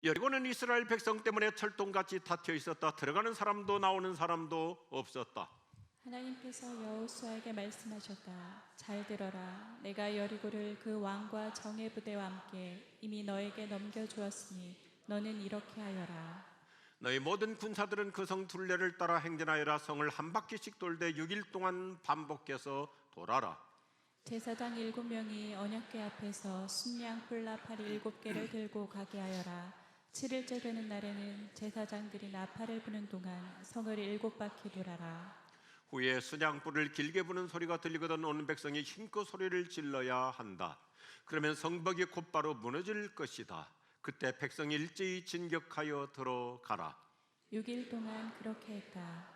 여리고는 이스라엘 백성 때문에 철통같이 닫혀 있었다. 들어가는 사람도 나오는 사람도 없었다. 하나님께서 여호수아에게 말씀하셨다. 잘 들어라. 내가 여리고를 그 왕과 정예 부대와 함께 이미 너에게 넘겨주었으니 너는 이렇게 하여라. 너희 모든 군사들은 그 성 둘레를 따라 행진하여라. 성을 한 바퀴씩 돌되 6일 동안 반복해서 돌아라. 제사장 7명이 언약궤 앞에서 순양 뿔나팔 7개를 들고 가게 하여라. 7일째 되는 날에는 제사장들이 나팔을 부는 동안 성을 7바퀴 돌아라. 후에 순양불을 길게 부는 소리가 들리거든 오는 백성이 힘껏 소리를 질러야 한다. 그러면 성벽이 곧바로 무너질 것이다. 그때 백성이 일제히 진격하여 들어가라. 6일 동안 그렇게 했다.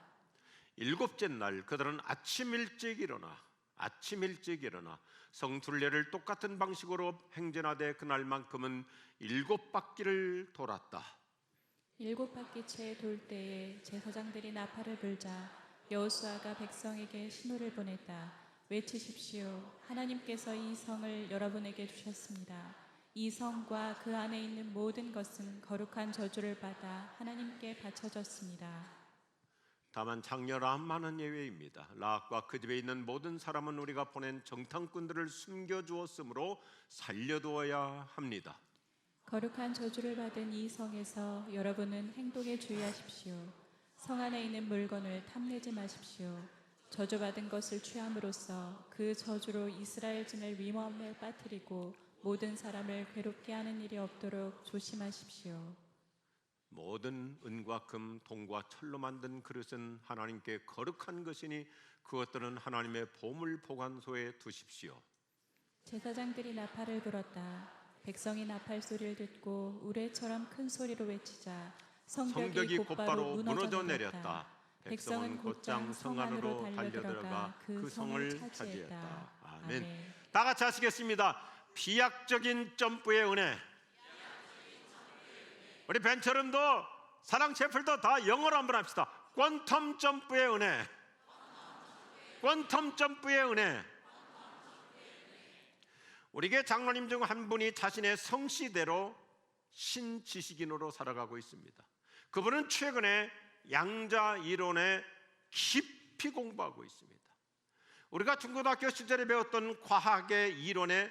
7째 날 그들은 아침 일찍 일어나 성 둘레를 똑같은 방식으로 행진하되 그날만큼은 7바퀴를 돌았다. 7바퀴째 돌 때에 제사장들이 나팔을 불자 여호수아가 백성에게 신호를 보냈다. 외치십시오. 하나님께서 이 성을 여러분에게 주셨습니다. 이 성과 그 안에 있는 모든 것은 거룩한 저주를 받아 하나님께 바쳐졌습니다. 다만 장렬한 많은 예외입니다. 락과 그 집에 있는 모든 사람은 우리가 보낸 정탐꾼들을 숨겨주었으므로 살려두어야 합니다. 거룩한 저주를 받은 이 성에서 여러분은 행동에 주의하십시오. 성 안에 있는 물건을 탐내지 마십시오. 저주받은 것을 취함으로써 그 저주로 이스라엘 진을 위험에 빠뜨리고 모든 사람을 괴롭게 하는 일이 없도록 조심하십시오. 모든 은과 금, 동과 철로 만든 그릇은 하나님께 거룩한 것이니 그것들은 하나님의 보물 보관소에 두십시오. 제사장들이 나팔을 불었다. 백성이 나팔 소리를 듣고 우레처럼 큰 소리로 외치자 성벽이 곧바로 무너져 내렸다. 백성은 곧장 성 안으로 달려들어가 그 성을 차지했다. 아멘. 다 같이 하시겠습니다. 비약적인 점프의 은혜. 우리 벤처럼도 사랑채플도 다 영어로 한번 합시다. 퀀텀 점프의 은혜. 퀀텀 점프의 은혜. 우리 교회 장로님 중 한 분이 자신의 성씨대로 신지식인으로 살아가고 있습니다. 그분은 최근에 양자 이론에 깊이 공부하고 있습니다. 우리가 중고등학교 시절에 배웠던 과학의 이론에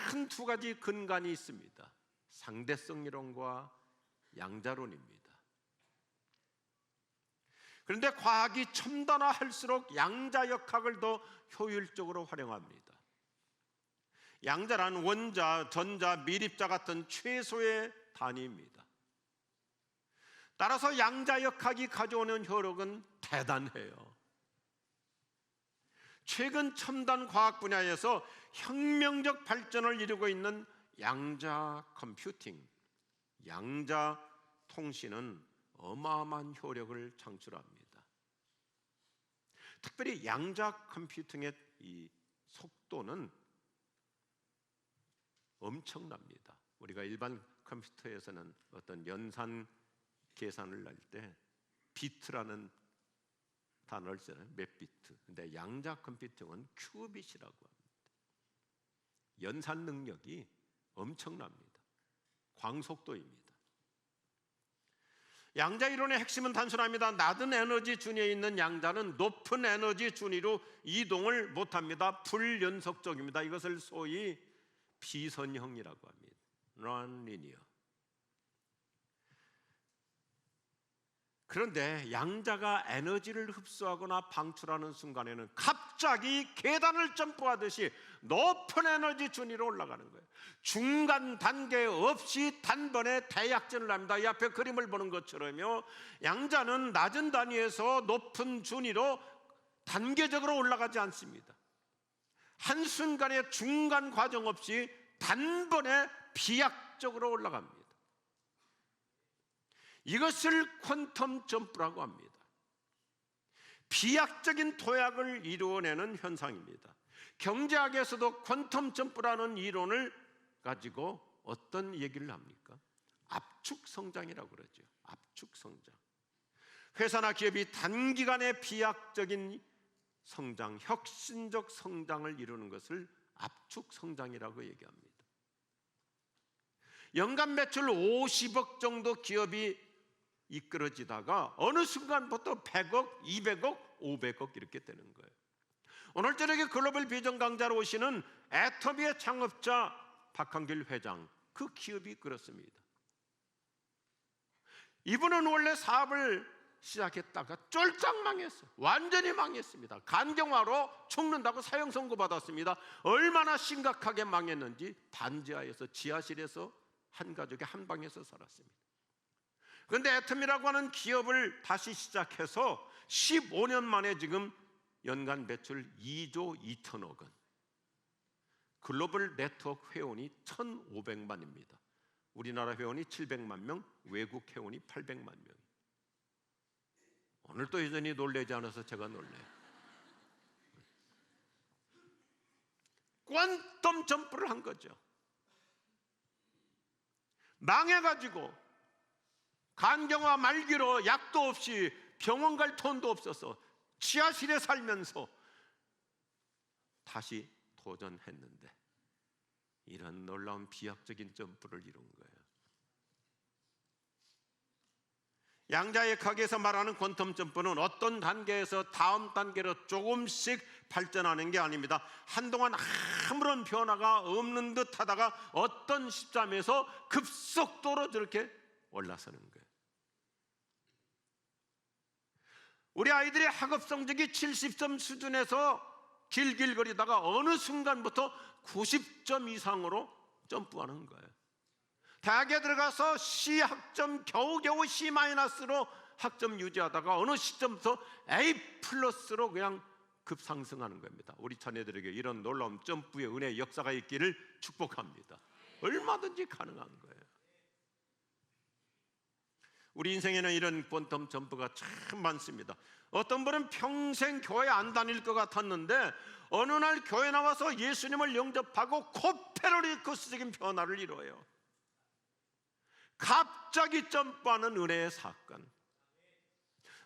큰 두 가지 근간이 있습니다. 상대성 이론과 양자론입니다. 그런데 과학이 첨단화할수록 양자역학을 더 효율적으로 활용합니다. 양자란 원자, 전자, 밀입자 같은 최소의 단위입니다. 따라서 양자역학이 가져오는 효력은 대단해요. 최근 첨단 과학 분야에서 혁명적 발전을 이루고 있는 양자 컴퓨팅, 양자 통신은 어마어마한 효력을 창출합니다. 특별히 양자 컴퓨팅의 이 속도는 엄청납니다. 우리가 일반 컴퓨터에서는 어떤 연산 계산을 할 때 비트라는 단어를 쓰잖아요. 몇 비트. 근데 양자 컴퓨팅은 큐빗이라고 합니다. 연산 능력이 엄청납니다. 광속도입니다. 양자 이론의 핵심은 단순합니다. 낮은 에너지 준위에 있는 양자는 높은 에너지 준위로 이동을 못합니다. 불연속적입니다. 이것을 소위 비선형이라고 합니다. Non-linear. 그런데 양자가 에너지를 흡수하거나 방출하는 순간에는 갑자기 계단을 점프하듯이 높은 에너지 준위로 올라가는 거예요. 중간 단계 없이 단번에 대약진을 합니다. 이 앞에 그림을 보는 것처럼요, 양자는 낮은 단위에서 높은 준위로 단계적으로 올라가지 않습니다. 한순간에 중간 과정 없이 단번에 비약적으로 올라갑니다. 이것을 퀀텀 점프라고 합니다. 비약적인 도약을 이루어내는 현상입니다. 경제학에서도 퀀텀 점프라는 이론을 가지고 어떤 얘기를 합니까? 압축 성장이라고 그러죠. 압축 성장. 회사나 기업이 단기간에 비약적인 성장, 혁신적 성장을 이루는 것을 압축 성장이라고 얘기합니다. 연간 매출 50억 정도 기업이 이끌어지다가 어느 순간부터 100억, 200억, 500억 이렇게 되는 거예요. 오늘 저녁에 글로벌 비전 강좌로 오시는 애터미의 창업자 박한길 회장, 그 기업이 그렇습니다. 이분은 원래 사업을 시작했다가 쫄딱 망했어요. 완전히 망했습니다. 간경화로 죽는다고 사형 선고 받았습니다. 얼마나 심각하게 망했는지 반지하에서, 지하실에서 한 가족이 한 방에서 살았습니다. 그런데 애텀이라고 하는 기업을 다시 시작해서 15년 만에 지금 연간 매출 2조 2천억 원, 글로벌 네트워크 회원이 1,500만입니다. 우리나라 회원이 700만 명, 외국 회원이 800만 명. 오늘 또 여전히 놀라지 않아서 제가 놀래요. 퀀텀 점프를 한 거죠. 망해가지고 간경화 말기로 약도 없이 병원 갈 돈도 없어서 지하실에 살면서 다시 도전했는데 이런 놀라운 비약적인 점프를 이룬 거예요. 양자역학에서 말하는 퀀텀 점프는 어떤 단계에서 다음 단계로 조금씩 발전하는 게 아닙니다. 한동안 아무런 변화가 없는 듯 하다가 어떤 시점에서 급속도로 저렇게 올라서는 거예요. 우리 아이들의 학업 성적이 70점 수준에서 길길거리다가 어느 순간부터 90점 이상으로 점프하는 거예요. 대학에 들어가서 C 학점 겨우겨우 C-로 학점 유지하다가 어느 시점부터 A+로 그냥 급상승하는 겁니다. 우리 자녀들에게 이런 놀라운 점프의 은혜의 역사가 있기를 축복합니다. 얼마든지 가능한 거예요. 우리 인생에는 이런 퀀텀 점프가 참 많습니다. 어떤 분은 평생 교회 안 다닐 것 같았는데 어느 날 교회 나와서 예수님을 영접하고 코페르니쿠스적인 변화를 이뤄요. 갑자기 점프하는 은혜의 사건.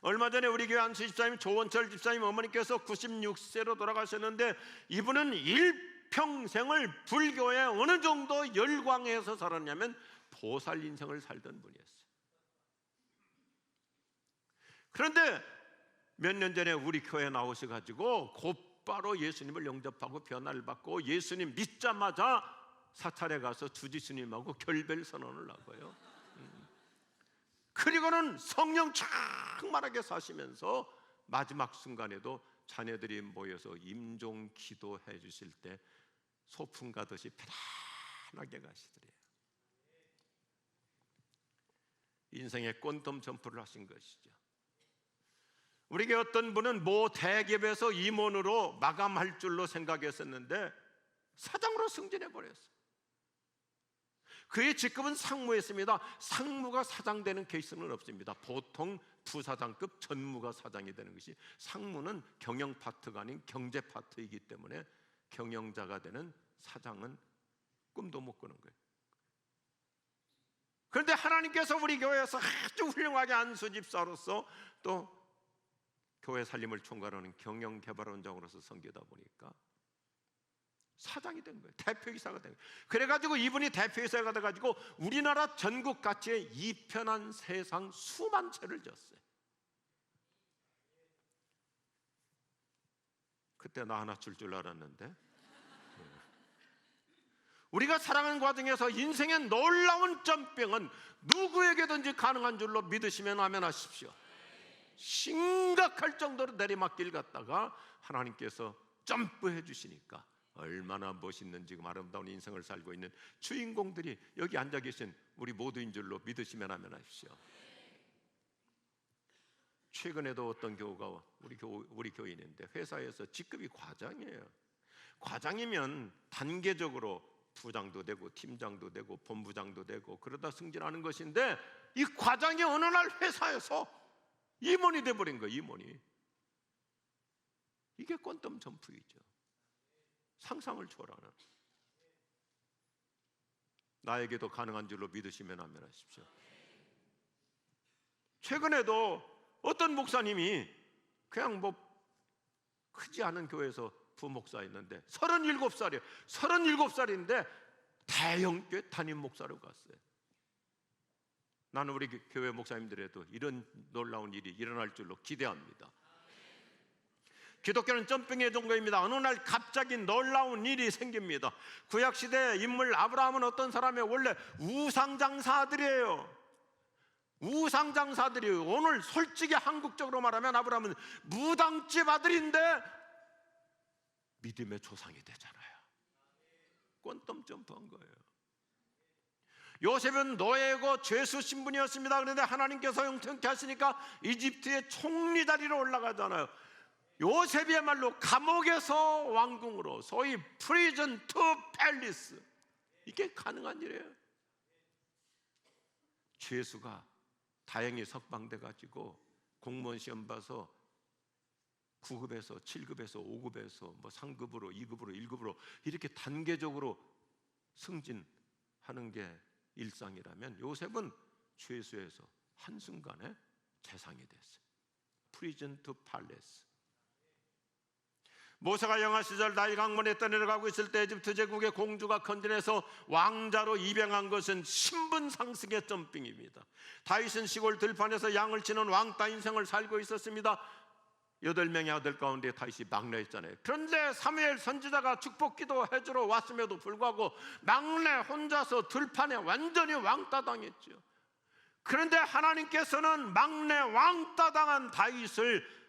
얼마 전에 우리 교회 안수 집사님, 조원철 집사님 어머니께서 96세로 돌아가셨는데 이분은 일평생을 불교에 어느 정도 열광해서 살았냐면 보살 인생을 살던 분이었어요. 그런데 몇 년 전에 우리 교회에 나오셔가지고 곧바로 예수님을 영접하고 변화를 받고 예수님 믿자마자 사찰에 가서 주지스님하고 결별 선언을 하고요. 그리고는 성령 충만하게 사시면서 마지막 순간에도 자녀들이 모여서 임종 기도해 주실 때 소풍 가듯이 편안하게 가시더래요. 인생의 퀀텀 점프를 하신 것이죠. 우리에게 어떤 분은 모 대기업에서 임원으로 마감할 줄로 생각했었는데 사장으로 승진해 버렸어요. 그의 직급은 상무였습니다. 상무가 사장 되는 케이스는 없습니다. 보통 부사장급 전무가 사장이 되는 것이, 상무는 경영 파트가 아닌 경제 파트이기 때문에 경영자가 되는 사장은 꿈도 못 꾸는 거예요. 그런데 하나님께서 우리 교회에서 아주 훌륭하게 안수집사로서 또 교회 살림을 총괄하는 경영개발원장으로서 섬기다 보니까 사장이 된 거예요. 대표이사가 된 거예요. 그래가지고 이분이 대표이사가 돼가지고 우리나라 전국 가치의 이편한 세상 수만 채를 졌어요. 그때 나 하나 줄 알았는데 우리가 살아가는 과정에서 인생의 놀라운 점병은 누구에게든지 가능한 줄로 믿으시면 아멘 하십시오. 심각할 정도로 내리막길 갔다가 하나님께서 점프해 주시니까 얼마나 멋있는 지금 아름다운 인생을 살고 있는 주인공들이 여기 앉아 계신 우리 모두인 줄로 믿으시면 아멘 하십시오. 최근에도 어떤 교우가 우리 교인인데 회사에서 직급이 과장이에요. 과장이면 단계적으로 부장도 되고 팀장도 되고 본부장도 되고 그러다 승진하는 것인데 이 과장이 어느 날 회사에서 임원이 돼버린 거예요. 임원이. 이게 퀀텀 점프이죠. 상상을 초월하는. 나에게도 가능한 줄로 믿으시면 아멘 하십시오. 최근에도 어떤 목사님이 그냥 뭐 크지 않은 교회에서 부목사였는데 37살이에요. 37살인데 대형교회 담임 목사로 갔어요. 나는 우리 교회 목사님들에도 이런 놀라운 일이 일어날 줄로 기대합니다. 기독교는 점핑의 종교입니다. 어느 날 갑자기 놀라운 일이 생깁니다. 구약시대 인물 아브라함은 어떤 사람이에요? 원래 우상장사들이에요. 우상장사들이에요. 오늘 솔직히 한국적으로 말하면 아브라함은 무당집 아들인데 믿음의 조상이 되잖아요. 꼰덤 점프한 거예요. 요셉은 노예고 죄수 신분이었습니다. 그런데 하나님께서 영통케 하시니까 이집트의 총리 자리로 올라가잖아요. 요셉이야말로 감옥에서 왕궁으로, 소위 prison to palace, 이게 가능한 일이에요. 죄수가 다행히 석방돼 가지고 공무원 시험 봐서 9급에서 7급에서 5급에서 뭐 상급으로 2급으로 1급으로 이렇게 단계적으로 승진하는 게 일상이라면 요셉은 죄수에서 한순간에 재상이 됐어요. prison to palace. 모세가 영아 시절 나일 강물에 떠내려가고 있을 때 에집트 제국의 공주가 건진해서 왕자로 입양한 것은 신분 상승의 점핑입니다. 다윗은 시골 들판에서 양을 치는 왕따 인생을 살고 있었습니다. 8명의 아들 가운데 다윗이 막내였잖아요. 그런데 사무엘 선지자가 축복기도 해주러 왔음에도 불구하고 막내 혼자서 들판에 완전히 왕따 당했죠. 그런데 하나님께서는 막내 왕따 당한 다윗을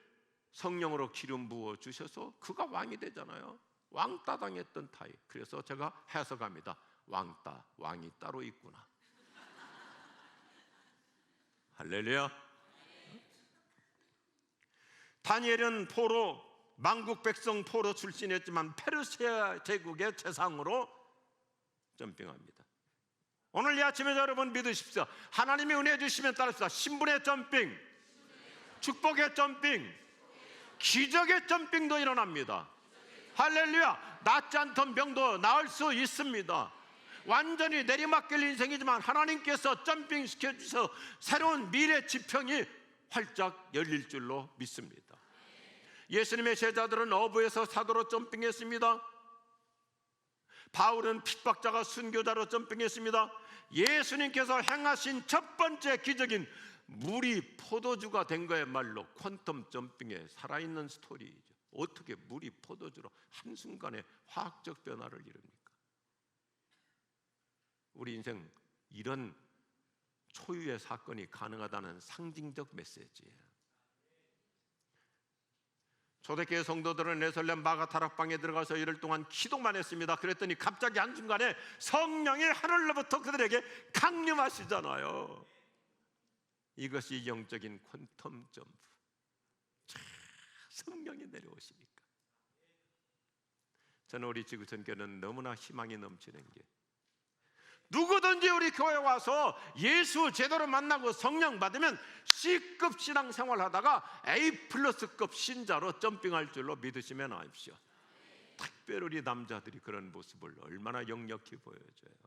성령으로 기름 부어 주셔서 그가 왕이 되잖아요. 왕따 당했던 다윗. 그래서 제가 해석합니다. 왕따, 왕이 따로 있구나. 할렐루야. 다니엘은 포로, 만국 백성 포로 출신이었지만 페르시아 제국의 재상으로 점핑합니다. 오늘 이 아침에 여러분 믿으십시오. 하나님이 은혜 주시면 따릅시다. 신분의 점핑, 축복의 점핑, 기적의 점핑도 일어납니다. 할렐루야. 낫지 않던 병도 나을 수 있습니다. 완전히 내리막길 인생이지만 하나님께서 점핑 시켜주셔서 새로운 미래 지평이 활짝 열릴 줄로 믿습니다. 예수님의 제자들은 어부에서 사도로 점핑했습니다. 바울은 핍박자가 순교자로 점핑했습니다. 예수님께서 행하신 첫 번째 기적인 물이 포도주가 된 거야말로 퀀텀 점핑의 살아있는 스토리이죠. 어떻게 물이 포도주로 한순간에 화학적 변화를 이룹니까? 우리 인생 이런 초유의 사건이 가능하다는 상징적 메시지예요. 초대교회 성도들은 예루살렘 마가다락방에 들어가서 이틀 동안 기도만 했습니다. 그랬더니 갑자기 한순간에 성령이 하늘로부터 그들에게 강림하시잖아요. 이것이 영적인 퀀텀 점프. 성령이 내려오시니까. 저는 우리 지구촌교회는 너무나 희망이 넘치는 게, 누구든지 우리 교회 와서 예수 제대로 만나고 성령 받으면 C급 신앙생활 하다가 A+급 신자로 점핑할 줄로 믿으시면 아십시오. 특별히 우리 남자들이 그런 모습을 얼마나 역력히 보여줘요.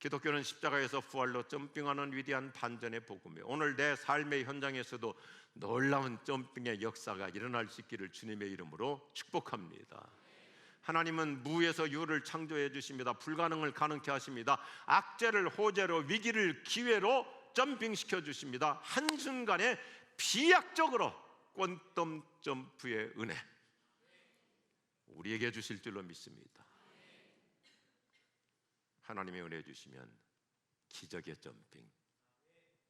기독교는 십자가에서 부활로 점핑하는 위대한 반전의 복음이에요. 오늘 내 삶의 현장에서도 놀라운 점핑의 역사가 일어날 수 있기를 주님의 이름으로 축복합니다. 하나님은 무에서 유를 창조해 주십니다. 불가능을 가능케 하십니다. 악재를 호재로, 위기를 기회로 점핑시켜 주십니다. 한순간에 비약적으로 퀀텀 점프의 은혜 우리에게 주실 줄로 믿습니다. 하나님의 은혜 주시면 기적의 점핑,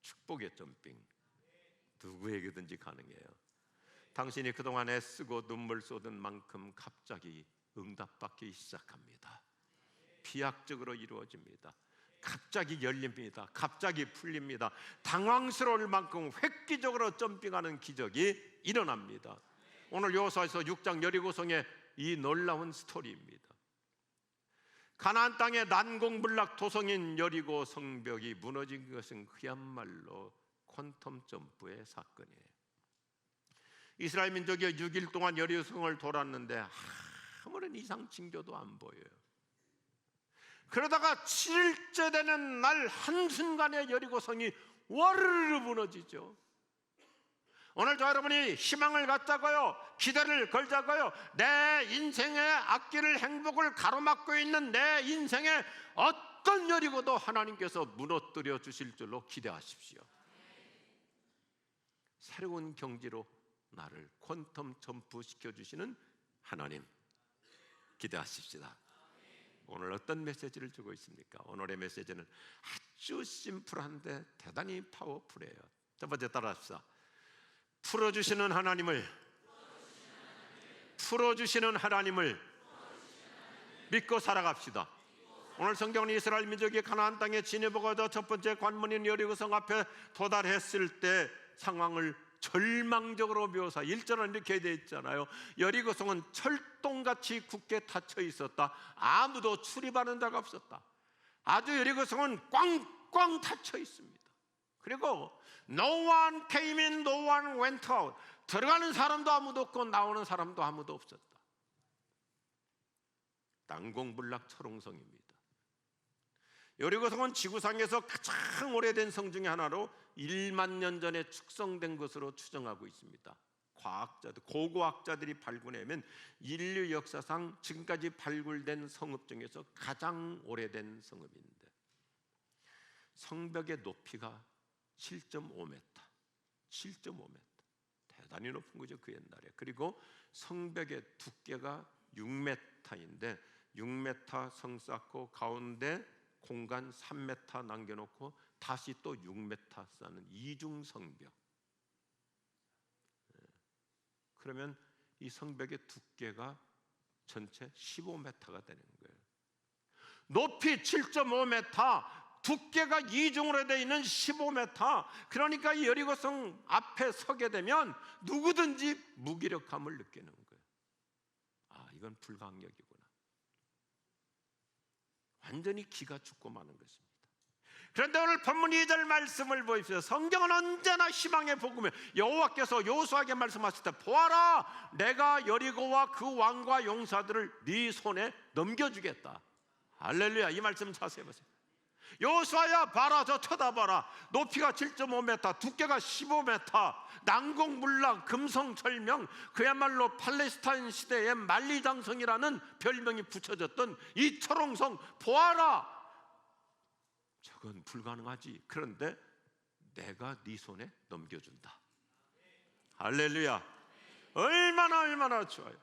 축복의 점핑 누구에게든지 가능해요. 당신이 그동안 애쓰고 눈물 쏟은 만큼 갑자기 응답받기 시작합니다. 비약적으로 이루어집니다. 갑자기 열립니다. 갑자기 풀립니다. 당황스러울 만큼 획기적으로 점핑하는 기적이 일어납니다. 오늘 여호수아서 6장 여리고성의 이 놀라운 스토리입니다. 가나안 땅의 난공불락 도성인 여리고 성벽이 무너진 것은 그야말로 퀀텀 점프의 사건이에요. 이스라엘 민족이 6일 동안 여리고성을 돌았는데 아무런 이상 징조도 안 보여요. 그러다가 7일째 되는 날 한순간에 여리고성이 와르르 무너지죠. 오늘 저 여러분이 희망을 갖자고요, 기대를 걸자고요, 내 인생의 앞길을, 행복을 가로막고 있는 내 인생의 어떤 여리고도 하나님께서 무너뜨려 주실 줄로 기대하십시오. 새로운 경지로 나를 퀀텀 점프시켜 주시는 하나님 기대하십시다. 오늘 어떤 메시지를 주고 있습니까? 오늘의 메시지는 아주 심플한데 대단히 파워풀해요. 첫 번째 따라합시다. 풀어주시는 하나님을 믿고 살아갑시다. 오늘 성경은 이스라엘 민족이 가나안 땅에 진입하고 얻어 첫 번째 관문인 여리고성 앞에 도달했을 때 상황을 절망적으로 묘사. 1절은 이렇게 되어 있잖아요. 여리고성은 철동같이 굳게 닫혀 있었다. 아무도 출입하는 자가 없었다. 아주 여리고성은 꽝꽝 닫혀 있습니다. 그리고 no one came in, no one went out. 들어가는 사람도 아무도 없고 나오는 사람도 아무도 없었다. 난공불락 철옹성입니다. 여리고성은 지구상에서 가장 오래된 성 중에 하나로 1만 년 전에 축성된 것으로 추정하고 있습니다. 고고학자들이 발굴하면 인류 역사상 지금까지 발굴된 성읍 중에서 가장 오래된 성읍인데, 성벽의 높이가 7.5m, 대단히 높은 거죠 그 옛날에. 그리고 성벽의 두께가 6m인데 6m 성 쌓고 가운데 공간 3m 남겨놓고 다시 또 6m 쌓는 이중 성벽. 그러면 이 성벽의 두께가 전체 15m가 되는 거예요. 높이 7.5m, 두께가 이중으로 되어 있는 15m. 그러니까 이 여리고성 앞에 서게 되면 누구든지 무기력함을 느끼는 거예요. 아, 이건 불가항력이구나. 완전히 기가 죽고 마는 것입니다. 그런데 오늘 본문 2절 말씀을 보십시오. 성경은 언제나 희망의 복음이에요. 여호와께서 여호수아에게 말씀하실 때, 보아라, 내가 여리고와 그 왕과 용사들을 네 손에 넘겨주겠다. 할렐루야. 이 말씀 자세히 보세요. 여호수아야, 봐라, 저 쳐다봐라. 높이가 7.5m, 두께가 15m, 난공불락, 금성철명, 그야말로 팔레스타인 시대의 만리장성이라는 별명이 붙여졌던 이 철옹성, 보아라. 저건 불가능하지. 그런데 내가 네 손에 넘겨준다. 할렐루야. 얼마나 좋아요.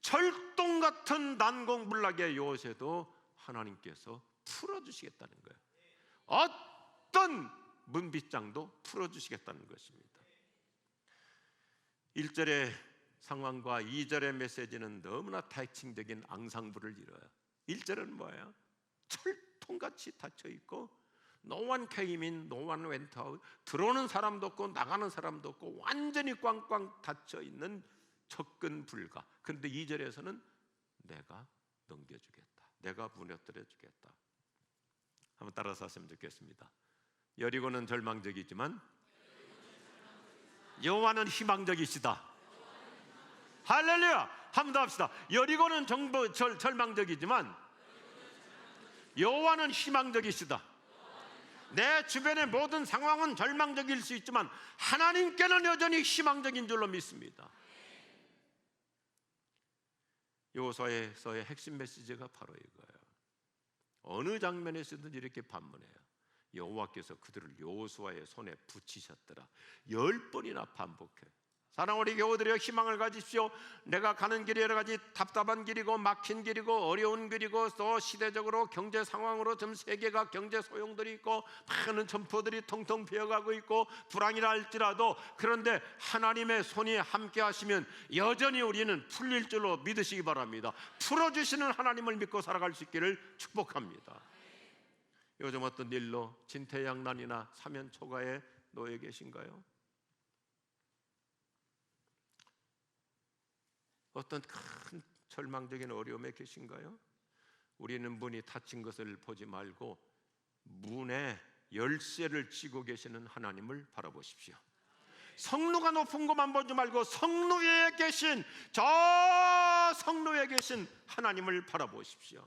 철동 같은 난공불락의 요새도 하나님께서 풀어주시겠다는 거예요. 어떤 문빗장도 풀어주시겠다는 것입니다. 1절의 상황과 2절의 메시지는 너무나 대칭적인 앙상블을 이뤄요. 1절은 뭐예요? 철통같이 닫혀있고 no one came in, no one went out. 들어오는 사람도 없고 나가는 사람도 없고 완전히 꽝꽝 닫혀있는 접근 불가. 그런데 2절에서는 내가 넘겨주겠다, 내가 무너뜨려 주겠다. 한번 따라서 하시면 좋겠습니다. 여리고는 절망적이지만 여호와는 희망적이시다. 할렐루야. 한 번 더 합시다. 여리고는 절망적이지만 여호와는 희망적이시다. 내 주변의 모든 상황은 절망적일 수 있지만 하나님께는 여전히 희망적인 줄로 믿습니다. 여호수아에서의 핵심 메시지가 바로 이거예요. 어느 장면에서든 이렇게 반문해요. 여호와께서 그들을 여호수아의 손에 붙이셨더라. 10번이나 반복해요. 사랑하는 우리 교우들이여, 희망을 가지십시오. 내가 가는 길이 여러 가지 답답한 길이고 막힌 길이고 어려운 길이고 또 시대적으로 경제 상황으로 좀 세계가 경제 소용돌이 있고 많은 점포들이 통통 비어가고 있고 불황이라 할지라도, 그런데 하나님의 손이 함께 하시면 여전히 우리는 풀릴 줄로 믿으시기 바랍니다. 풀어주시는 하나님을 믿고 살아갈 수 있기를 축복합니다. 요즘 어떤 일로 진퇴양난이나 사면초가에 놓여 계신가요? 어떤 큰 절망적인 어려움에 계신가요? 우리는 문이 닫힌 것을 보지 말고 문에 열쇠를 쥐고 계시는 하나님을 바라보십시오. 성루가 높은 것만 보지 말고 성루 위에 계신, 저 성루 위에 계신 하나님을 바라보십시오.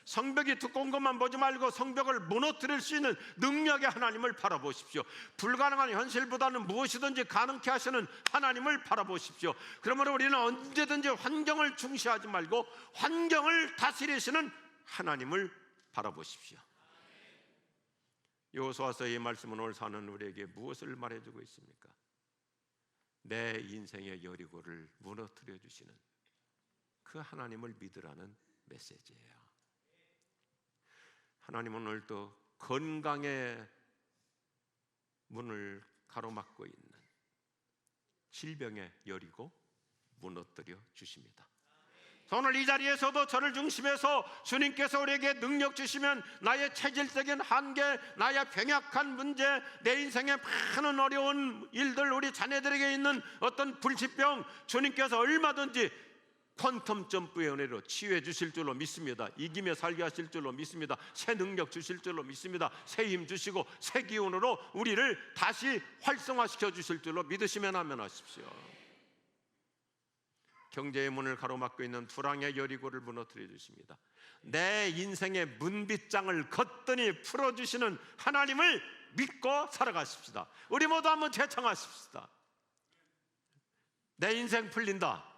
성벽이 두꺼운 것만 보지 말고 성벽을 무너뜨릴 수 있는 능력의 하나님을 바라보십시오. 불가능한 현실보다는 무엇이든지 가능케 하시는 하나님을 바라보십시오. 그러므로 우리는 언제든지 환경을 중시하지 말고 환경을 다스리시는 하나님을 바라보십시오. 여호수아서 이 말씀은 오늘 사는 우리에게 무엇을 말해주고 있습니까? 내 인생의 여리고를 무너뜨려 주시는 그 하나님을 믿으라는 메시지예요. 하나님은 오늘도 건강의 문을 가로막고 있는 질병의 여리고 무너뜨려 주십니다. 오늘 이 자리에서도 저를 중심해서 주님께서 우리에게 능력 주시면 나의 체질적인 한계, 나의 병약한 문제, 내 인생의 많은 어려운 일들, 우리 자녀들에게 있는 어떤 불치병, 주님께서 얼마든지 퀀텀 점프의 은혜로 치유해 주실 줄로 믿습니다. 이기며 살게 하실 줄로 믿습니다. 새 능력 주실 줄로 믿습니다. 새 힘 주시고 새 기운으로 우리를 다시 활성화시켜 주실 줄로 믿으시면 아멘 하십시오. 경제의 문을 가로막고 있는 불황의 여리고를 무너뜨려 주십니다. 내 인생의 문빗장을 거뜬히 풀어주시는 하나님을 믿고 살아가십시다. 우리 모두 한번 제청하십시다. 내 인생 풀린다.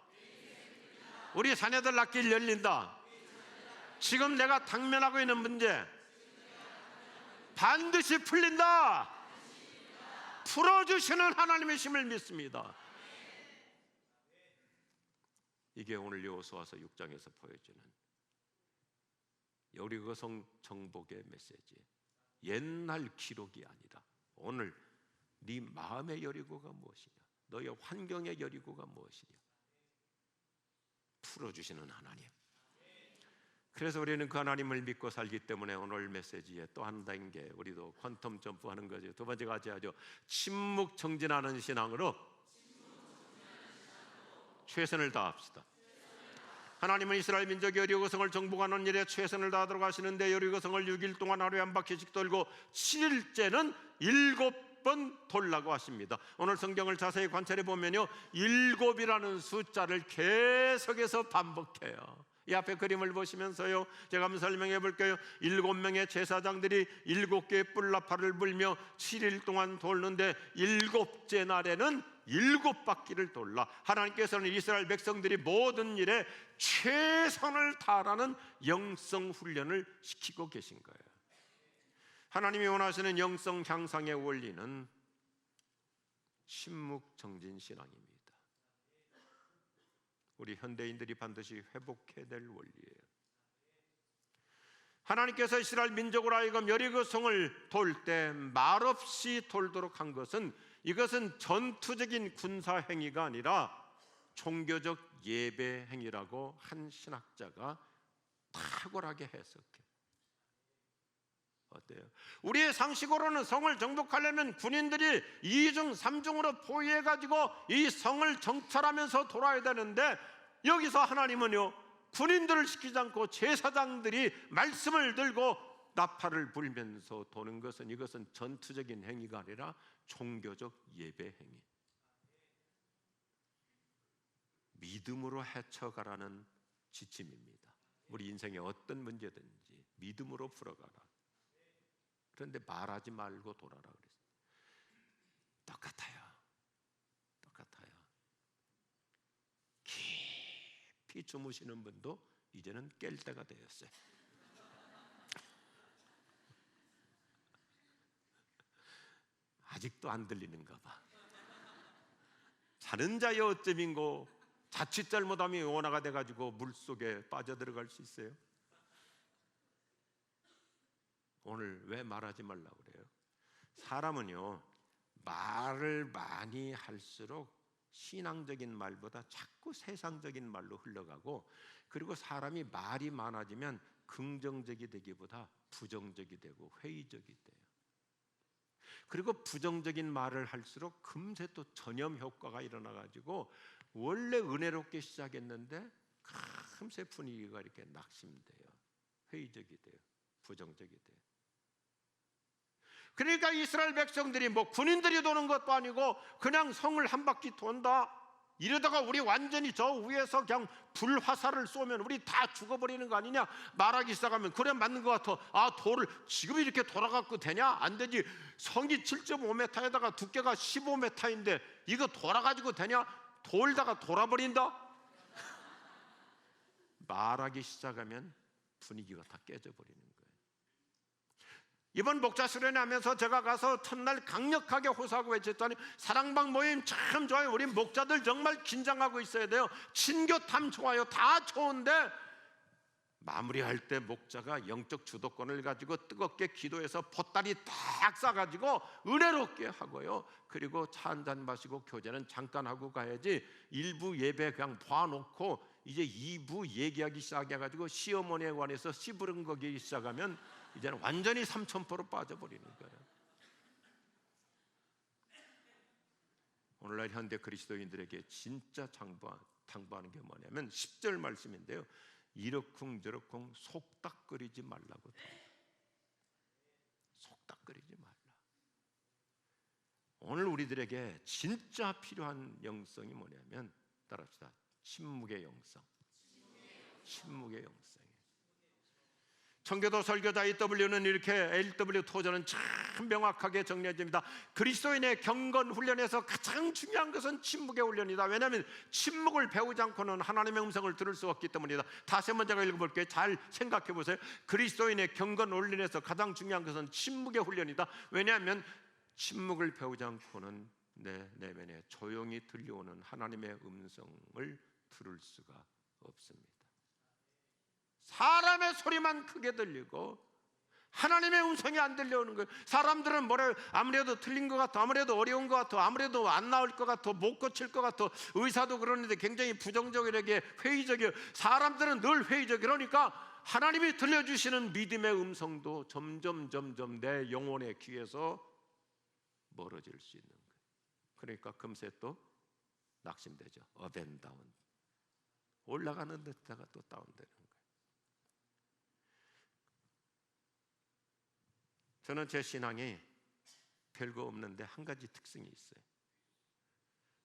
우리 자녀들 낳길 열린다. 지금 내가 당면하고 있는 문제 반드시 풀린다. 풀어주시는 하나님의 힘을 믿습니다. 이게 오늘 여호수아서 6장에서 보여주는 여리고성 정복의 메시지. 옛날 기록이 아니라 오늘 네 마음의 여리고가 무엇이냐, 너의 환경의 여리고가 무엇이냐 풀어주시는 하나님. 그래서 우리는 그 하나님을 믿고 살기 때문에 오늘 메시지에 또 한 단계 우리도 퀀텀 점프하는 거죠. 두 번째가 같이 하죠. 침묵 정진하는 신앙으로 최선을 다합시다. 하나님은 이스라엘 민족이 여리고성을 정복하는 일에 최선을 다하도록 하시는데 여리고성을 6일 동안 하루에 한 바퀴씩 돌고 7일째는 7번 돌라고 하십니다. 오늘 성경을 자세히 관찰해 보면요, 7이라는 숫자를 계속해서 반복해요. 이 앞에 그림을 보시면서요, 제가 한번 설명해 볼게요. 7명의 제사장들이 7개의 뿔나팔을 불며 7일 동안 돌는데 7째 날에는 7바퀴를 돌라. 하나님께서는 이스라엘 백성들이 모든 일에 최선을 다하라는 영성 훈련을 시키고 계신 거예요. 하나님이 원하시는 영성 향상의 원리는 침묵 정진 신앙입니다. 우리 현대인들이 반드시 회복해야 될 원리예요. 하나님께서 이스라엘 민족으로 하여금 여리고성을 돌 때 말없이 돌도록 한 것은, 이것은 전투적인 군사 행위가 아니라 종교적 예배 행위라고 한 신학자가 탁월하게 해석해. 어때요? 우리의 상식으로는 성을 정복하려면 군인들이 2중 3중으로 포위해가지고 이 성을 정찰하면서 돌아야 되는데, 여기서 하나님은요, 군인들을 시키지 않고 제사장들이 말씀을 들고 나팔을 불면서 도는 것은, 이것은 전투적인 행위가 아니라 종교적 예배 행위. 믿음으로 헤쳐가라는 지침입니다. 우리 인생에 어떤 문제든지 믿음으로 풀어가라. 그런데 말하지 말고 돌아라 그랬어요. 똑같아요. 깊이 주무시는 분도 이제는 깰 때가 되었어요. 아직도 안 들리는가 봐. 자는 자의 어쩌민고, 자칫 잘못하면 원화가 돼가지고 물속에 빠져들어갈 수 있어요. 오늘 왜 말하지 말라고 그래요? 사람은요, 말을 많이 할수록 신앙적인 말보다 자꾸 세상적인 말로 흘러가고, 그리고 사람이 말이 많아지면 긍정적이 되기보다 부정적이 되고 회의적이 돼요. 그리고 부정적인 말을 할수록 금세 또 전염 효과가 일어나가지고 원래 은혜롭게 시작했는데 금세 분위기가 이렇게 낙심돼요. 회의적이 돼요. 부정적이 돼요. 그러니까 이스라엘 백성들이 뭐 군인들이 도는 것도 아니고 그냥 성을 한 바퀴 돈다, 이러다가 우리 완전히 저 위에서 그냥 불화살을 쏘면 우리 다 죽어버리는 거 아니냐 말하기 시작하면 그래 맞는 것 같아. 아, 돌을 지금 이렇게 돌아갖고 되냐? 안 되지. 성이 7.5m에다가 두께가 15m인데 이거 돌아가지고 되냐? 돌다가 돌아버린다? 말하기 시작하면 분위기가 다 깨져버리는 거예요. 이번 목자 수련회 하면서 제가 가서 첫날 강력하게 호소하고 외쳤더니 사랑방 모임 참 좋아요. 우리 목자들 정말 긴장하고 있어야 돼요. 친교탐 좋아요. 다 좋은데 마무리할 때 목자가 영적 주도권을 가지고 뜨겁게 기도해서 보따리 딱 싸가지고 은혜롭게 하고요. 그리고 차 한잔 마시고 교제는 잠깐 하고 가야지. 1부 예배 그냥 봐놓고 이제 2부 얘기하기 시작해가지고 시어머니에 관해서 씨부름거기 시작하면 이제는 완전히 삼천포로 빠져버리는 거예요. 오늘날 현대 그리스도인들에게 진짜 당부하는 게 뭐냐면 10절 말씀인데요. 이러쿵저러쿵 속닥거리지 말라고. 속닥거리지 말라. 오늘 우리들에게 진짜 필요한 영성이 뭐냐면 따라합시다. 침묵의 영성. 침묵의 영성. 청교도 설교자 AW는 이렇게 LW 토저는 참 명확하게 정리해 줍니다. 그리스도인의 경건 훈련에서 가장 중요한 것은 침묵의 훈련이다. 왜냐하면 침묵을 배우지 않고는 하나님의 음성을 들을 수 없기 때문이다. 다시 한번 제가 읽어볼게요. 잘 생각해 보세요. 그리스도인의 경건 훈련에서 가장 중요한 것은 침묵의 훈련이다. 왜냐하면 침묵을 배우지 않고는 내 내면에 조용히 들려오는 하나님의 음성을 들을 수가 없습니다. 사람의 소리만 크게 들리고 하나님의 음성이 안 들려오는 거예요. 사람들은 뭐래요? 아무래도 틀린 것 같아, 아무래도 어려운 것 같아, 아무래도 안 나올 것 같아, 못 고칠 것 같아. 의사도 그러는데 굉장히 부정적이게 회의적이에요. 사람들은 늘 회의적. 그러니까 하나님이 들려주시는 믿음의 음성도 점점 내 영혼의 귀에서 멀어질 수 있는 거예요. 그러니까 금세 또 낙심되죠. 업 앤 다운. 올라가는 듯다가 또 다운되는 거예요. 저는 제 신앙이 별거 없는데 한 가지 특징이 있어요.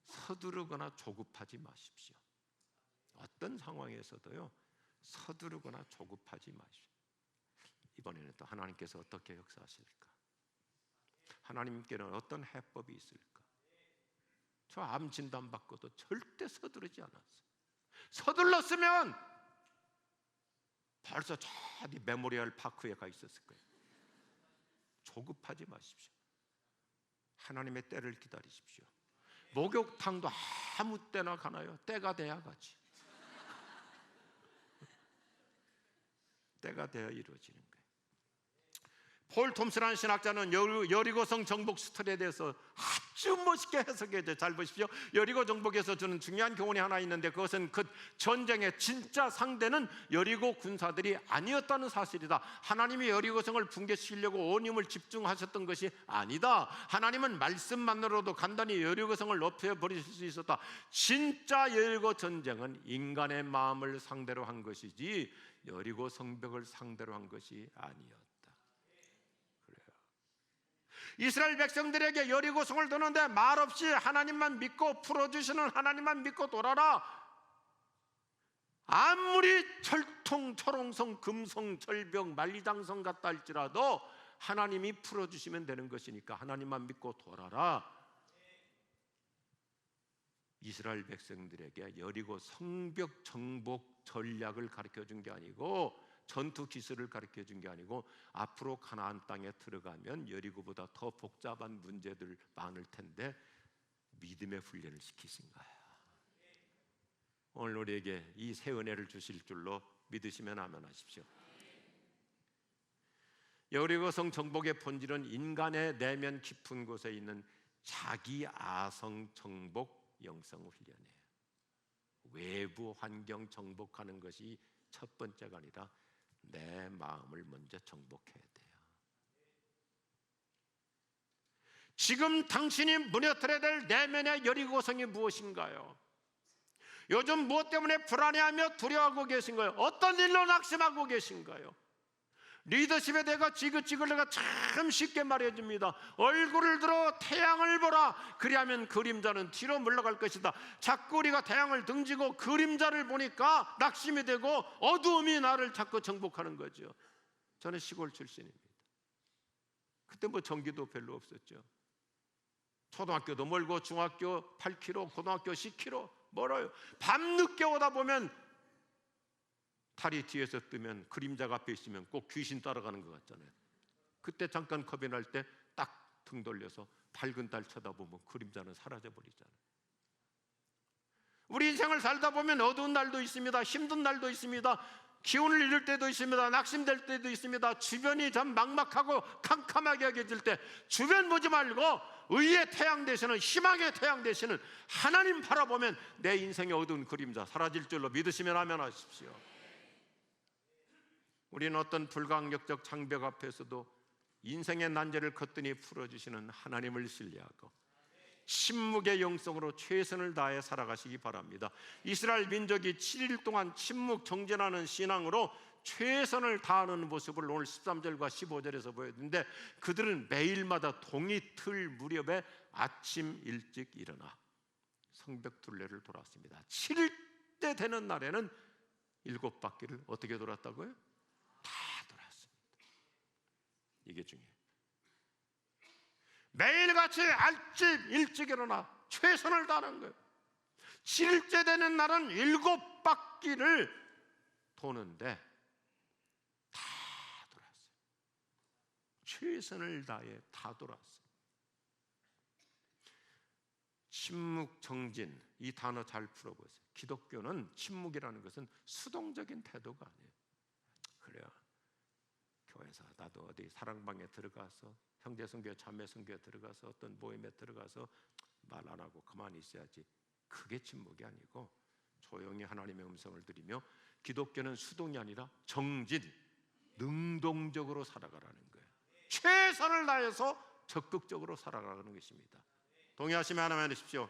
서두르거나 조급하지 마십시오. 어떤 상황에서도요, 서두르거나 조급하지 마십시오. 이번에는 또 하나님께서 어떻게 역사하실까? 하나님께는 어떤 해법이 있을까? 저 암 진단 받고도 절대 서두르지 않았어요. 서둘렀으면 벌써 저 메모리얼 파크에 가 있었을 거예요. 조급하지 마십시오. 하나님의 때를 기다리십시오. 목욕탕도 아무 때나 가나요? 때가 돼야 가지. 때가 돼야 이루어지는 거예요. 폴 톰스라는 신학자는 여리고성 정복 스토리에 대해서 아주 멋있게 해석해줘. 잘 보십시오. 여리고 정복에서 저는 중요한 교훈이 하나 있는데 그것은 그 전쟁의 진짜 상대는 여리고 군사들이 아니었다는 사실이다. 하나님이 여리고성을 붕괴시키려고 온 힘을 집중하셨던 것이 아니다. 하나님은 말씀만으로도 간단히 여리고성을 높여버릴 수 있었다. 진짜 여리고 전쟁은 인간의 마음을 상대로 한 것이지 여리고 성벽을 상대로 한 것이 아니었다. 이스라엘 백성들에게 여리고성을 두는데 말없이 하나님만 믿고 풀어주시는 하나님만 믿고 돌아라. 아무리 철통, 철옹성, 금성, 절벽, 만리장성 같다 할지라도 하나님이 풀어주시면 되는 것이니까 하나님만 믿고 돌아라. 이스라엘 백성들에게 여리고 성벽 정복 전략을 가르쳐준 게 아니고 전투 기술을 가르쳐준 게 아니고 앞으로 가나안 땅에 들어가면 여리고보다 더 복잡한 문제들 많을 텐데 믿음의 훈련을 시키신 거야. 오늘 우리에게 이 새 은혜를 주실 줄로 믿으시면 아멘하십시오. 여리고성 정복의 본질은 인간의 내면 깊은 곳에 있는 자기 아성 정복 영성 훈련이에요. 외부 환경 정복하는 것이 첫 번째가 아니라 내 마음을 먼저 정복해야 돼요. 지금 당신이 무너뜨려야 될 내면의 여리고성이 무엇인가요? 요즘 무엇 때문에 불안해하며 두려워하고 계신가요? 어떤 일로 낙심하고 계신가요? 리더십에 대가 지긋지긋 내가 참 쉽게 말해줍니다. 얼굴을 들어 태양을 보라. 그리하면 그림자는 뒤로 물러갈 것이다. 자꾸 우리가 태양을 등지고 그림자를 보니까 낙심이 되고 어두움이 나를 자꾸 정복하는 거죠. 저는 시골 출신입니다. 그때 뭐 전기도 별로 없었죠. 초등학교도 멀고 중학교 8km, 고등학교 10km 멀어요. 밤늦게 오다 보면 달이 뒤에서 뜨면 그림자가 앞에 있으면 꼭 귀신 따라가는 것 같잖아요. 그때 잠깐 겁이 날 때 딱 등 돌려서 밝은 달 쳐다보면 그림자는 사라져버리잖아요. 우리 인생을 살다 보면 어두운 날도 있습니다. 힘든 날도 있습니다. 기운을 잃을 때도 있습니다. 낙심될 때도 있습니다. 주변이 좀 막막하고 캄캄하게 여겨질 때 주변 보지 말고 의의 태양 되시는, 희망의 태양 되시는 하나님 바라보면 내 인생의 어두운 그림자 사라질 줄로 믿으시면 아멘 하십시오. 우리는 어떤 불가항력적 장벽 앞에서도 인생의 난제를 거뜬히 풀어주시는 하나님을 신뢰하고 침묵의 영성으로 최선을 다해 살아가시기 바랍니다. 이스라엘 민족이 7일 동안 침묵 정진하는 신앙으로 최선을 다하는 모습을 오늘 13절과 15절에서 보였는데, 그들은 매일마다 동이틀 무렵에 아침 일찍 일어나 성벽 둘레를 돌았습니다. 7일 때 되는 날에는 7바퀴를 어떻게 돌았다고요? 다 돌았습니다. 이게 중요해요. 매일같이 아침 일찍 일어나 최선을 다하는 거예요. 7일째 되는 날은 7바퀴를 도는데 다 돌았어요. 최선을 다해 다 돌았어요. 침묵 정진, 이 단어 잘 풀어보세요. 기독교는 침묵이라는 것은 수동적인 태도가 아니에요. 그래요. 교회에서 나도 어디 사랑방에 들어가서 형제 선교, 자매 선교에 들어가서 어떤 모임에 들어가서 말 안 하고 가만히 있어야지. 그게 침묵이 아니고 조용히 하나님의 음성을 들으며, 기독교는 수동이 아니라 정진, 능동적으로 살아가라는 거예요. 최선을 다해서 적극적으로 살아가는 것입니다. 동의하시면 하나만 해주십시오.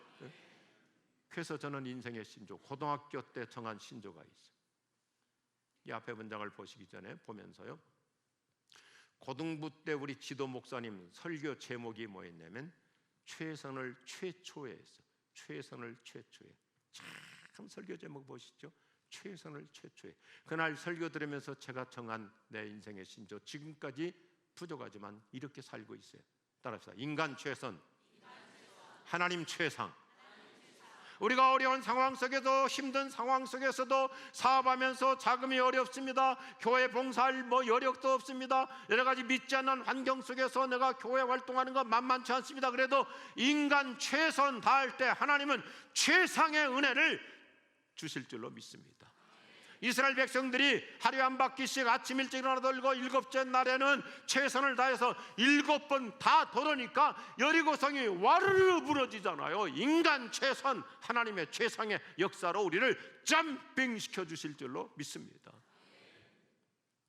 그래서 저는 인생의 신조, 고등학교 때 정한 신조가 있어요. 이 앞에 문장을 보시기 전에 보면서요, 고등부 때 우리 지도 목사님 설교 제목이 뭐였냐면 최선을 최초에 했어요. 최선을 최초에. 참 설교 제목 보시죠. 최선을 최초에. 그날 설교 들으면서 제가 정한 내 인생의 신조, 지금까지 부족하지만 이렇게 살고 있어요. 따라합시다. 인간 최선, 하나님 최상. 우리가 어려운 상황 속에서, 힘든 상황 속에서도 사업하면서 자금이 어렵습니다. 교회 봉사할 여력도 없습니다. 여러 가지 믿지 않는 환경 속에서 내가 교회 활동하는 건 만만치 않습니다. 그래도 인간 최선 다할 때 하나님은 최상의 은혜를 주실 줄로 믿습니다. 이스라엘 백성들이 하루에 한 바퀴씩 아침 일찍 일어나 돌고 7째 날에는 최선을 다해서 7번 다 돌으니까 여리고성이 와르르 무너지잖아요. 인간 최선, 하나님의 최상의 역사로 우리를 점핑시켜 주실 줄로 믿습니다.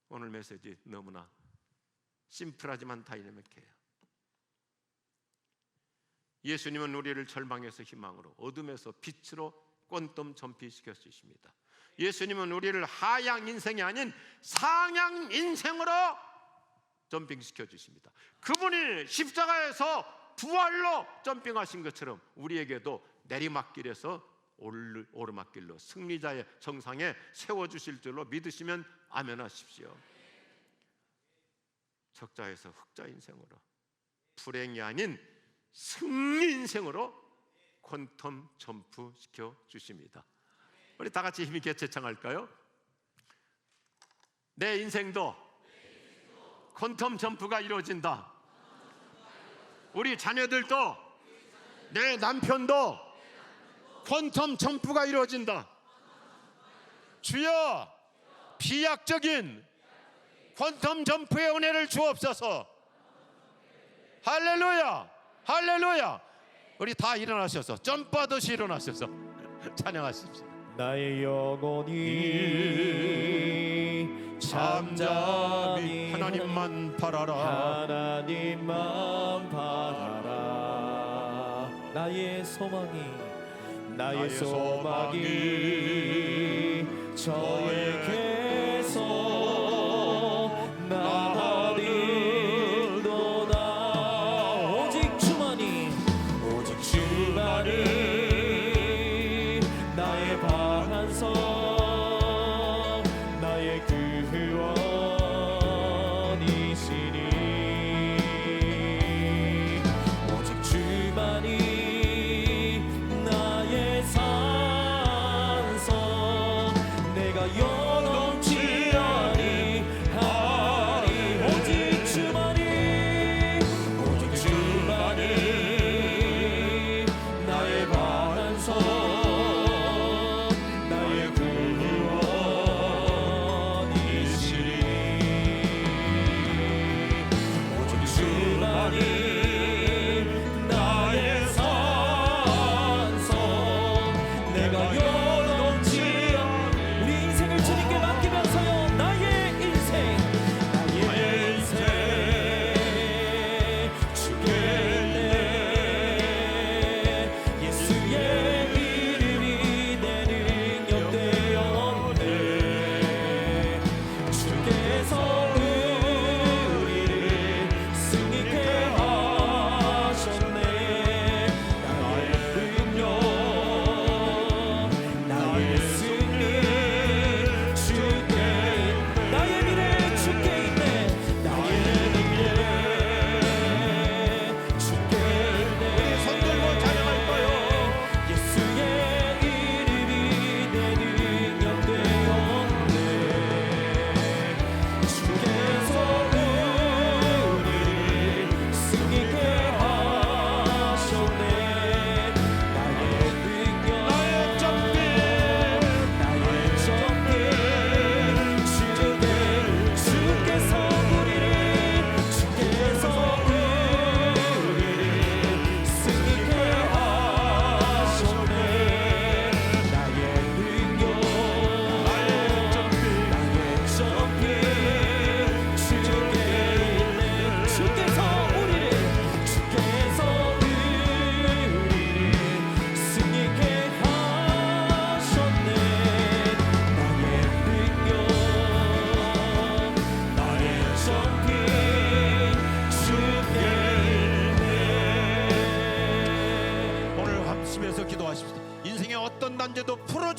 오늘 메시지 너무나 심플하지만 다이내믹해요. 예수님은 우리를 절망에서 희망으로, 어둠에서 빛으로 꼰덤 점피시켜 주십니다. 예수님은 우리를 하향 인생이 아닌 상향 인생으로 점핑시켜 주십니다. 그분이 십자가에서 부활로 점핑하신 것처럼 우리에게도 내리막길에서 오르막길로 승리자의 정상에 세워주실 줄로 믿으시면 아멘 하십시오. 적자에서 흑자 인생으로, 불행이 아닌 승리 인생으로 퀀텀 점프 시켜 주십니다. 우리 다 같이 힘있게 제창할까요? 내 인생도 퀀텀 점프가 이루어진다. 우리 자녀들도, 내 남편도 퀀텀 점프가 이루어진다. 주여, 비약적인 퀀텀 점프의 은혜를 주옵소서. 할렐루야, 할렐루야. 우리 다 일어나셔서 점프하듯이 일어나셔서 찬양하십시오. 나의 영혼이 잠잠히 하나님만 바라라. 하나님만 바라라. 나의 소망이 저에게서 나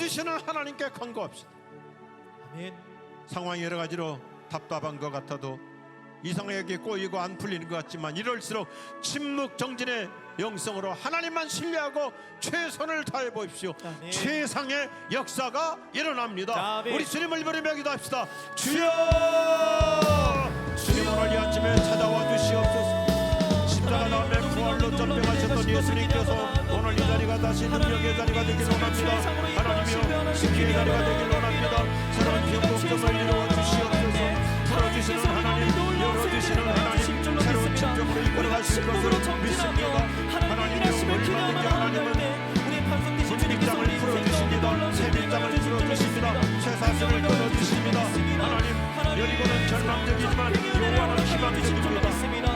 열어주시는 하나님께 간구합시다. 아멘. 상황이 여러 가지로 답답한 것 같아도 이상하게 꼬이고 안 풀리는 것 같지만 이럴수록 침묵 정진의 영성으로 하나님만 신뢰하고 최선을 다해 보십시오. 아멘. 최상의 역사가 일어납니다. 아멘. 우리 주님을 부르며 기도합시다. 주여, 주님 오늘 이 아침에 찾아와 주시옵소서. 십자가 다음에 부활로 전병하셨던 예수님께서 오늘 이 자리가 다시 능력의 자리가 되길 원합니다. 하나님이여, 승리의 자리가 되길 원합니다. 새로운 병복점을 이루어 주시옵소서. 풀어주시는 하나님, 열어주시는 하나님, 새로운 진정으로 이끌어가실 것을 믿습니다. 하나님이여, 얼마든지 하나님은 분깃장을 풀어주십니다. 새 밑장을 풀어주십니다. 새 사슬을 끊어주십니다. 하나님, 여리고는 절망적이지만 여호와는 희망적입니다.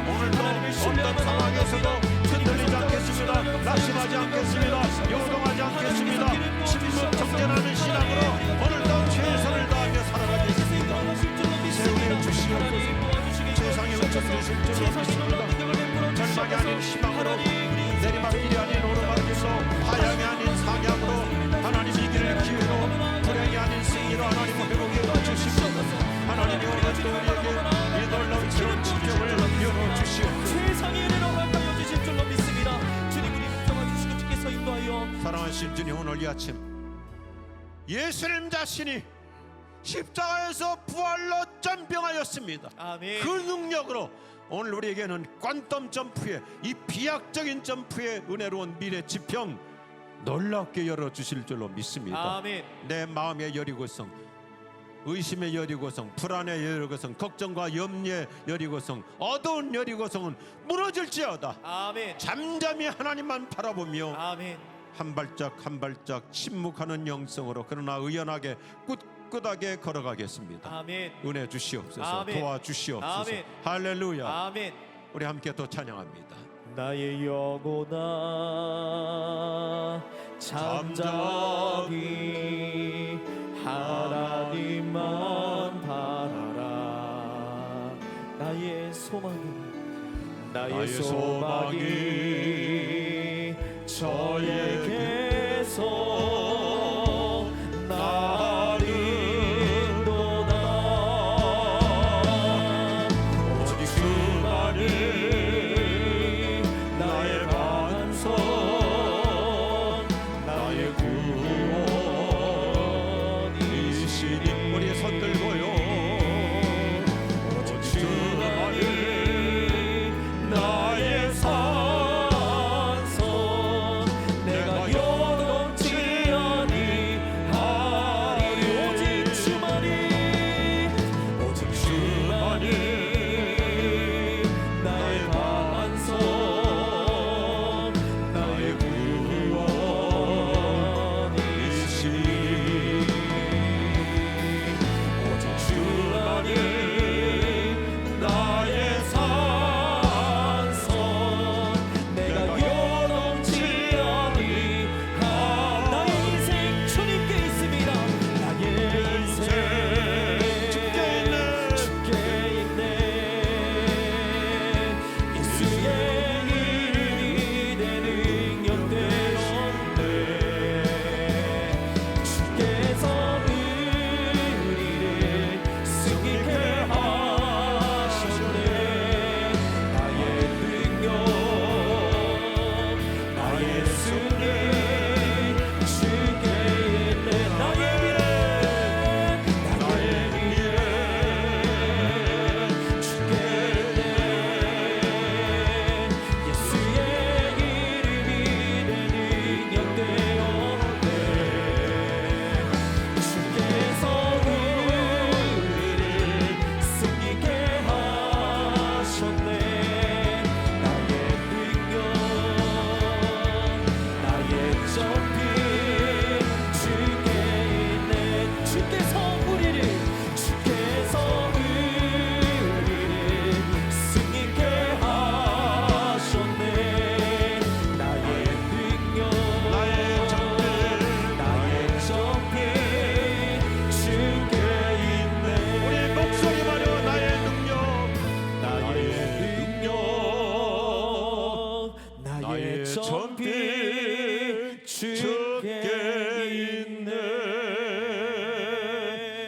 오늘도 어떤 상황에서도 흔들리지 않겠습니다. 낙심하지 않겠습니다. 요동하지 않겠습니다. 침묵 정전하는 신앙으로 오늘도 최선을 다하며 살아가겠습니다. 세우내 주시옵소서. 세상의 은총 되실 줄 믿습니다. 절망이 아닌 희망으로, 내리막길이 아닌 오르막길로, 하향이 아닌 상향으로, 하나님 이기를 기회로, 불행이 아닌 승리로 하나님 회복해 주십시오. 하나님이 오늘 또 우리에게 이 놀라운 새로운 진정을 열어주시옵소서. 세상의 은혜로 허락하여 주실 줄로 믿습니다. 주님, 우리 붙잡아 주시고 주께서 인도하여. 사랑하신 주님, 오늘 이 아침 예수님 자신이 십자가에서 부활로 전병하였습니다. 아멘. 그 능력으로 오늘 우리에게는 퀀텀 점프의 이 비약적인 점프의 은혜로운 미래 지평 놀랍게 열어주실 줄로 믿습니다. 아멘. 내 마음의 여리고성, 의심의 여리고성, 불안의 여리고성, 걱정과 염려의 여리고성, 어두운 여리고성은 무너질지어다. 아멘. 잠잠히 하나님만 바라보며 아멘. 한 발짝 한 발짝 침묵하는 영성으로 그러나 의연하게 꿋꿋하게 걸어가겠습니다. 아멘. 은혜 주시옵소서. 아멘. 도와주시옵소서. 아멘. 할렐루야. 아멘. 우리 함께 또 찬양합니다. 나의 영혼아 잠잠히 하나님만 바라라. 나의 소망이 저에게서 나를 인도다. 오직 그만이 나의 반석, 나의 구원이시니. 우리 손 들고요. 오직 그만이 나의 산성, 내가 요동치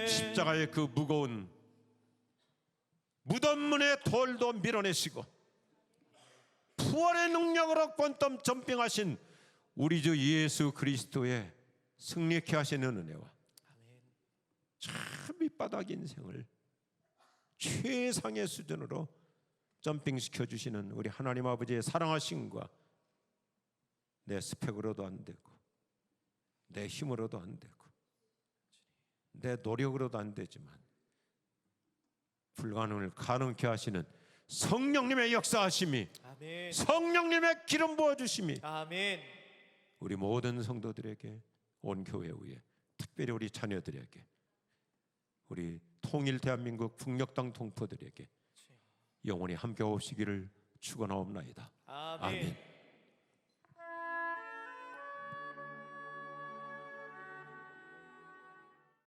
십자가의 그 무거운 무덤문의 돌도 밀어내시고 부활의 능력으로 퀀텀 점핑하신 우리 주 예수 그리스도의 승리케 하시는 은혜와 참 밑바닥 인생을 최상의 수준으로 점핑시켜 주시는 우리 하나님 아버지의 사랑하심과 내 스펙으로도 안 되고 내 힘으로도 안 되고 내 노력으로도 안 되지만 불가능을 가능케 하시는 성령님의 역사하심이, 아멘. 성령님의 기름 부어주심이 아멘. 우리 모든 성도들에게, 온 교회 위에, 특별히 우리 자녀들에게, 우리 통일 대한민국 북녘 땅 동포들에게 영원히 함께 오시기를 축원하옵나이다. 아멘. 아멘.